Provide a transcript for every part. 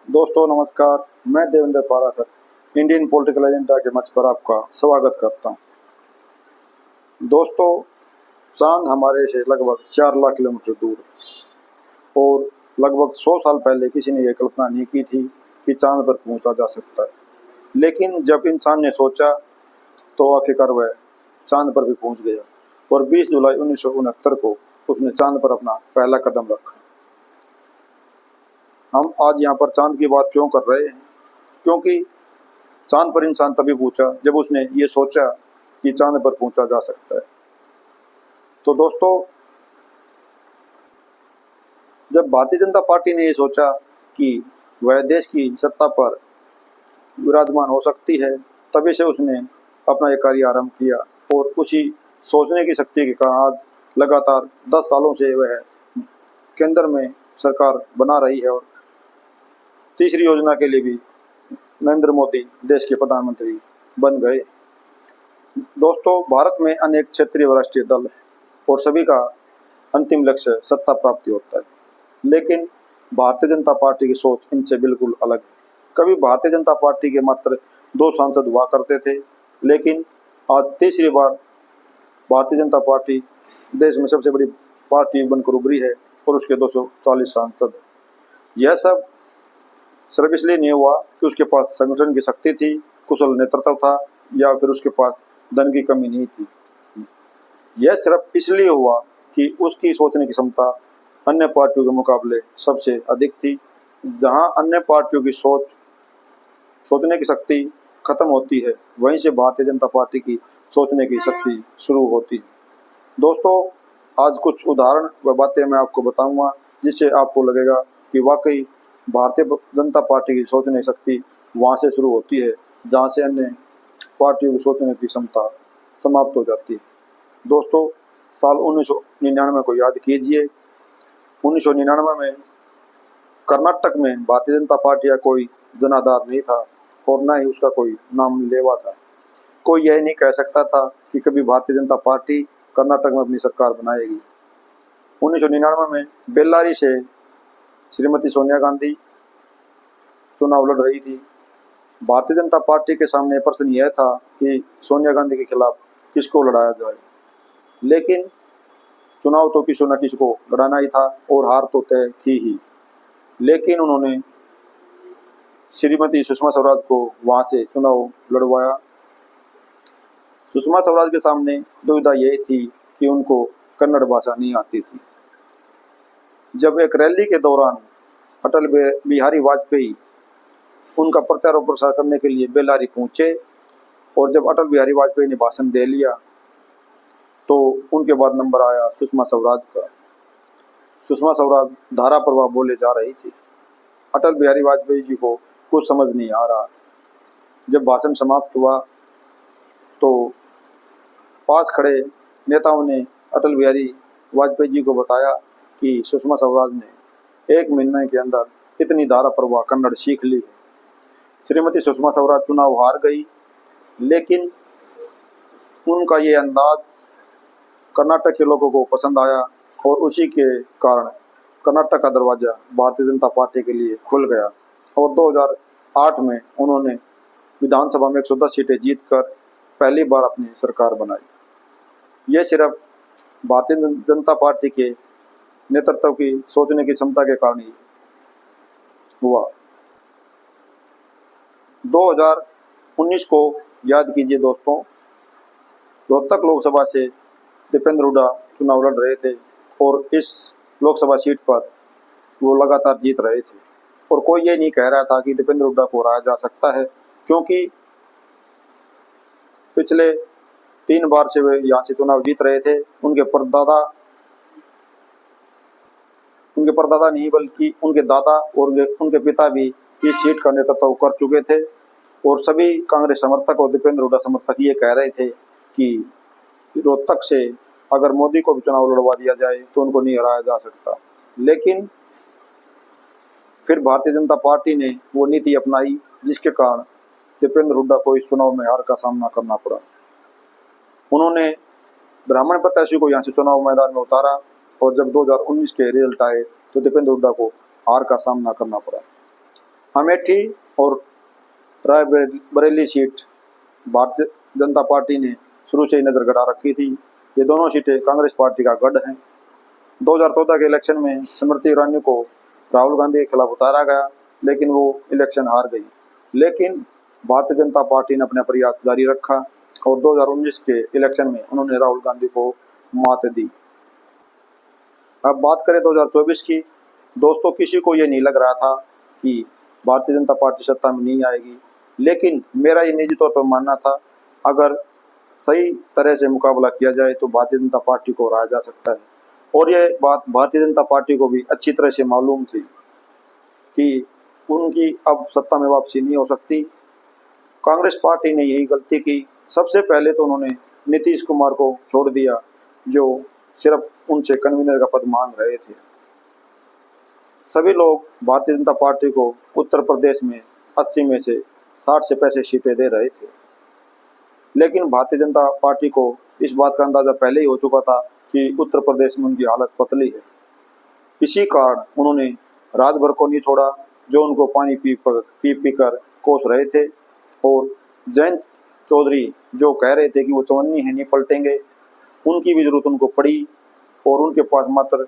दोस्तों नमस्कार। मैं Devendra Parashar Indian political agenda के मंच पर आपका स्वागत करता हूं। दोस्तों, चांद हमारे से लगभग 4 लाख किलोमीटर दूर है और लगभग 100 साल पहले किसी ने यह कल्पना नहीं की थी कि चांद पर पहुंचा जा सकता है। लेकिन जब इंसान ने सोचा तो आखिरकार वह चांद पर भी पहुंच गया और 20 जुलाई 1969 को उसने चांद पर अपना पहला कदम रखा। हम आज यहाँ पर चांद की बात क्यों कर रहे हैं? क्योंकि चांद पर इंसान तभी पहुंचा जब उसने ये सोचा कि चांद पर पहुंचा जा सकता है। तो दोस्तों, जब भारतीय जनता पार्टी ने ये सोचा कि वह देश की सत्ता पर विराजमान हो सकती है, तभी से उसने अपना ये कार्य आरंभ किया और उसी सोचने की शक्ति के कारण आज लगातार 10 सालों से वह केंद्र में सरकार बना रही है और तीसरी योजना के लिए भी नरेंद्र मोदी देश के प्रधानमंत्री बन गए। दोस्तों, भारत में अनेक क्षेत्रीय व राष्ट्रीय दल है और सभी का अंतिम लक्ष्य सत्ता प्राप्ति होता है। लेकिन भारतीय जनता पार्टी की सोच इनसे बिल्कुल अलग है। कभी भारतीय जनता पार्टी के मात्र 2 सांसद हुआ करते थे, लेकिन आज तीसरी बार भारतीय जनता पार्टी देश में सबसे बड़ी पार्टी बनकर उभरी है और उसके 240 सांसद हैं। यह सब सिर्फ इसलिए नहीं हुआ कि उसके पास संगठन की शक्ति थी, कुशल नेतृत्व था या फिर उसके पास धन की कमी नहीं थी। यह सिर्फ इसलिए हुआ कि उसकी सोचने की क्षमता अन्य पार्टियों के मुकाबले सबसे अधिक थी। जहां अन्य पार्टियों की सोचने की शक्ति खत्म होती है, वहीं से भारतीय जनता पार्टी की सोचने की शक्ति शुरू होती है। दोस्तों, आज कुछ उदाहरण व बातें मैं आपको बताऊंगा जिससे आपको लगेगा कि वाकई भारतीय जनता पार्टी की सोचने की शक्ति वहां से शुरू होती है जहां से अन्य पार्टियों की सोचने की क्षमता समाप्त हो जाती है। दोस्तों, साल 1999 को याद कीजिए। 1999 में कर्नाटक में भारतीय जनता पार्टी का कोई जनाधार नहीं था और न ही उसका कोई नाम लेवा था। कोई यह नहीं कह सकता था कि कभी भारतीय जनता पार्टी कर्नाटक में अपनी सरकार बनाएगी। 1999 में बेल्लारी से श्रीमती सोनिया गांधी चुनाव लड़ रही थी। भारतीय जनता पार्टी के सामने प्रश्न यह था कि सोनिया गांधी के खिलाफ किसको लड़ाया जाए, लेकिन चुनाव तो किसी न किसी को लड़ाना ही था और हार तो तय थी ही। लेकिन उन्होंने श्रीमती सुषमा स्वराज को वहां से चुनाव लड़वाया। सुषमा स्वराज के सामने दुविधा यह थी कि उनको कन्नड़ भाषा नहीं आती थी। जब एक रैली के दौरान अटल बिहारी वाजपेयी उनका प्रचार और प्रसार करने के लिए बेल्लारी पहुंचे और जब अटल बिहारी वाजपेयी ने भाषण दे लिया तो उनके बाद नंबर आया सुषमा स्वराज का। सुषमा स्वराज धारा प्रवाह बोले जा रही थी। अटल बिहारी वाजपेयी जी को कुछ समझ नहीं आ रहा था। जब भाषण समाप्त हुआ तो पास खड़े नेताओं ने अटल बिहारी वाजपेयी जी को बताया कि सुषमा स्वराज ने 1 महीने के अंदर इतनी धारा प्रवाह कन्नड़ सीख ली है। श्रीमती सुषमा स्वराज चुनाव हार गई, लेकिन उनका ये अंदाज कर्नाटक के लोगों को पसंद आया और उसी के कारण कर्नाटक का दरवाजा भारतीय जनता पार्टी के लिए खुल गया और 2008 में उन्होंने विधानसभा में 110 सीटें जीतकर पहली बार अपनी सरकार बनाई। यह सिर्फ भारतीय जनता पार्टी के नेतृत्व की सोचने की क्षमता के कारण ही हुआ। 2019 को याद कीजिए दोस्तों। रोहतक लोकसभा से दीपेंद्र हुड्डा चुनाव लड़ रहे थे और इस लोकसभा सीट पर वो लगातार जीत रहे थे और कोई ये नहीं कह रहा था कि दीपेंद्र हुड्डा को हराया जा सकता है, क्योंकि पिछले 3 बार से वे यहाँ से चुनाव जीत रहे थे। उनके परदादा नहीं बल्कि उनके दादा और उनके पिता भी इस सीट का नेतृत्व कर चुके थे और सभी कांग्रेस समर्थक और दीपेंद्र हुड्डा समर्थक ये कह रहे थे कि रोहतक से अगर मोदी को भी चुनाव लड़वा दिया जाए तो उनको नहीं हराया जा सकता। लेकिन फिर भारतीय जनता पार्टी ने वो नीति अपनाई जिसके कारण दीपेंद्र हुड्डा को इस चुनाव में हार का सामना करना पड़ा। उन्होंने ब्राह्मण प्रत्याशी को यहाँ से चुनाव मैदान में उतारा और जब 2019 के रिजल्ट आए तो दीपेंद्र हुड्डा को हार का सामना करना पड़ा। अमेठी और रायबरेली सीट भारतीय जनता पार्टी ने शुरू से ही नजर गड़ा रखी थी। ये दोनों सीटें कांग्रेस पार्टी का गढ़ हैं। 2014 के इलेक्शन में स्मृति ईरानी को राहुल गांधी के खिलाफ उतारा गया, लेकिन वो इलेक्शन हार गई। लेकिन भारतीय जनता पार्टी ने अपना प्रयास जारी रखा और 2019 के इलेक्शन में उन्होंने राहुल गांधी को मात दी। अब बात करें 2024 की। दोस्तों, किसी को ये नहीं लग रहा था कि भारतीय जनता पार्टी सत्ता में नहीं आएगी, लेकिन मेरा ये निजी तौर पर मानना था, अगर सही तरह से मुकाबला किया जाए तो भारतीय जनता पार्टी को हराया जा सकता है। और ये बात भारतीय जनता पार्टी को भी अच्छी तरह से मालूम थी कि उनकी अब सत्ता में वापसी नहीं हो सकती। कांग्रेस पार्टी ने यही गलती की। सबसे पहले तो उन्होंने नीतीश कुमार को छोड़ दिया, जो सिर्फ उनसे कन्वीनर का पद मांग रहे थे। सभी लोग भारतीय जनता पार्टी को उत्तर प्रदेश में 80 में से 60 से 65 सीटें दे रहे थे, लेकिन भारतीय जनता पार्टी को इस बात का अंदाजा पहले ही हो चुका था कि उत्तर प्रदेश में उनकी हालत पतली है। इसी कारण उन्होंने रात भर को नहीं छोड़ा, जो उनको पानी पी कर कोस रहे थे। और जयंत चौधरी जो कह रहे थे कि वो चवन्नी है, नहीं पलटेंगे, उनकी भी जरूरत उनको पड़ी और उनके पास मात्र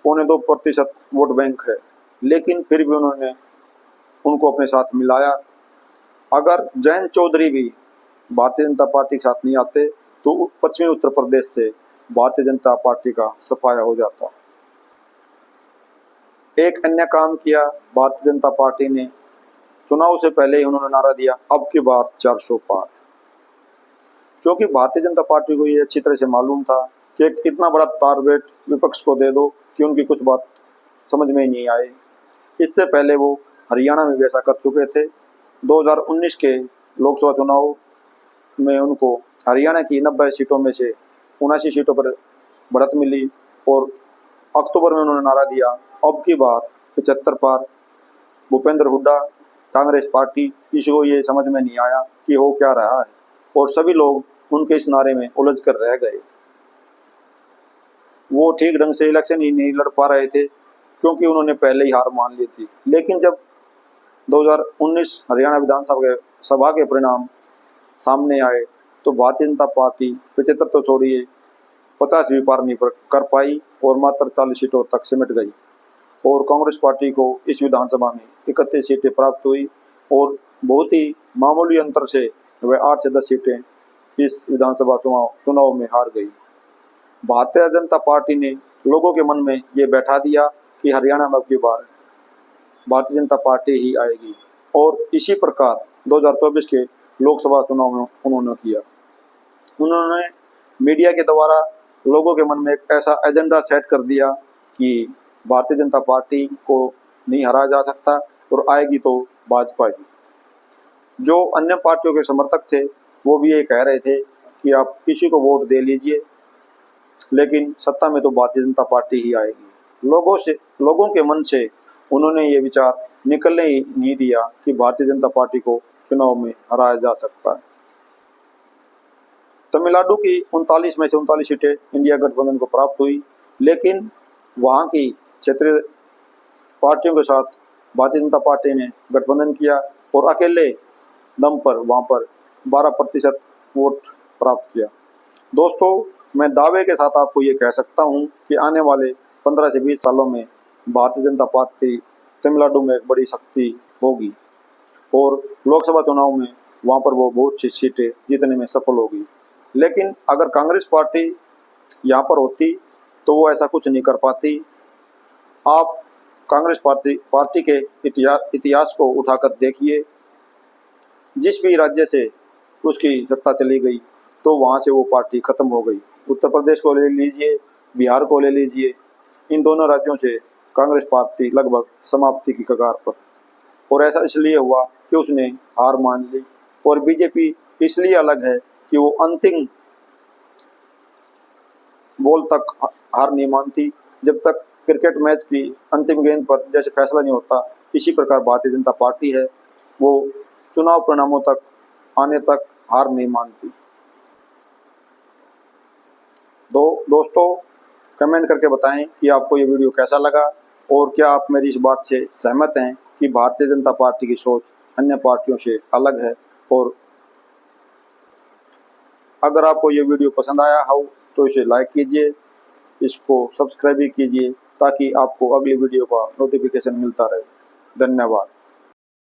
0.2% वोट बैंक है, लेकिन फिर भी उन्होंने उनको अपने साथ मिलाया। अगर जयंत चौधरी भी भारतीय जनता पार्टी के साथ नहीं आते तो पश्चिमी उत्तर प्रदेश से भारतीय जनता पार्टी का सफाया हो जाता। एक अन्य काम किया भारतीय जनता पार्टी ने, चुनाव से पहले ही उन्होंने नारा दिया, अब की बार 400 पार। क्योंकि भारतीय जनता पार्टी को ये अच्छी तरह से मालूम था कि एक इतना बड़ा टारगेट विपक्ष को दे दो कि उनकी कुछ बात समझ में ही नहीं आए। इससे पहले वो हरियाणा में भी ऐसा कर चुके थे। 2019 के लोकसभा चुनाव में उनको हरियाणा की 90 सीटों में से 79 सीटों पर बढ़त मिली और अक्टूबर में उन्होंने नारा दिया, अब की बार 75 पार। भूपेंद्र हुड्डा, कांग्रेस पार्टी, किसी को ये समझ में नहीं आया कि हो क्या रहा है और सभी लोग उनके इस नारे में उलझ कर रह गए। वो ठीक ढंग से इलेक्शन ही नहीं लड़ पा रहे थे क्योंकि उन्होंने पहले ही हार मान ली थी। लेकिन जब 2019 हरियाणा विधानसभा के परिणाम सामने आए तो भारतीय जनता पार्टी 75 तो छोड़िए 50 भी पार नहीं कर पाई और मात्र 40 सीटों तक सिमट गई। और कांग्रेस पार्टी को इस विधानसभा में 31 सीटें प्राप्त हुई और बहुत ही मामूली अंतर से वह 8 से 10 सीटें इस विधानसभा चुनाव में हार गई। भारतीय जनता पार्टी ने लोगों के मन में ये बैठा दिया कि हरियाणा में अब की बार भारतीय जनता पार्टी ही आएगी और इसी प्रकार 2024 के लोकसभा चुनाव में उन्होंने किया। उन्होंने मीडिया के द्वारा लोगों के मन में एक ऐसा एजेंडा सेट कर दिया कि भारतीय जनता पार्टी को नहीं हराया जा सकता और आएगी तो भाजपा ही। जो अन्य पार्टियों के समर्थक थे वो भी ये कह रहे थे कि आप किसी को वोट दे लीजिए, लेकिन सत्ता में तो भारतीय जनता पार्टी ही आएगी। लोगों के मन से उन्होंने ये विचार निकलने ही नहीं दिया कि भारतीय जनता पार्टी को चुनाव में हराया जा सकता है। तमिलनाडु की 39 में से 39 सीटें इंडिया गठबंधन को प्राप्त हुई, लेकिन वहां की क्षेत्रीय पार्टियों के साथ भारतीय जनता पार्टी ने गठबंधन किया और अकेले दम पर वहां पर 12% वोट प्राप्त किया। दोस्तों, मैं दावे के साथ आपको ये कह सकता हूं कि आने वाले 15 से 20 सालों में भारतीय जनता पार्टी तमिलनाडु में एक बड़ी शक्ति होगी और लोकसभा चुनाव में वहां पर वो बहुत सी सीटें जीतने में सफल होगी। लेकिन अगर कांग्रेस पार्टी यहाँ पर होती तो वो ऐसा कुछ नहीं कर पाती। आप कांग्रेस पार्टी के इतिहास को उठाकर देखिए, जिस भी राज्य से उसकी सत्ता चली गई तो वहाँ से वो पार्टी खत्म हो गई। उत्तर प्रदेश को ले लीजिए, बिहार को ले लीजिए, इन दोनों राज्यों से कांग्रेस पार्टी लगभग समाप्ति की कगार पर। और ऐसा इसलिए हुआ कि उसने हार मान ली। और बीजेपी इसलिए अलग है कि वो अंतिम बॉल तक हार नहीं मानती। जब तक क्रिकेट मैच की अंतिम गेंद पर जैसे फैसला नहीं होता, इसी प्रकार भारतीय जनता पार्टी है, वो चुनाव परिणामों तक आने तक हार नहीं मानती। दोस्तों, कमेंट करके बताएं कि आपको ये वीडियो कैसा लगा और क्या आप मेरी इस बात से सहमत हैं कि भारतीय जनता पार्टी की सोच अन्य पार्टियों से अलग है। और अगर आपको ये वीडियो पसंद आया हो तो इसे लाइक कीजिए, इसको सब्सक्राइब भी कीजिए ताकि आपको अगली वीडियो का नोटिफिकेशन मिलता रहे। धन्यवाद।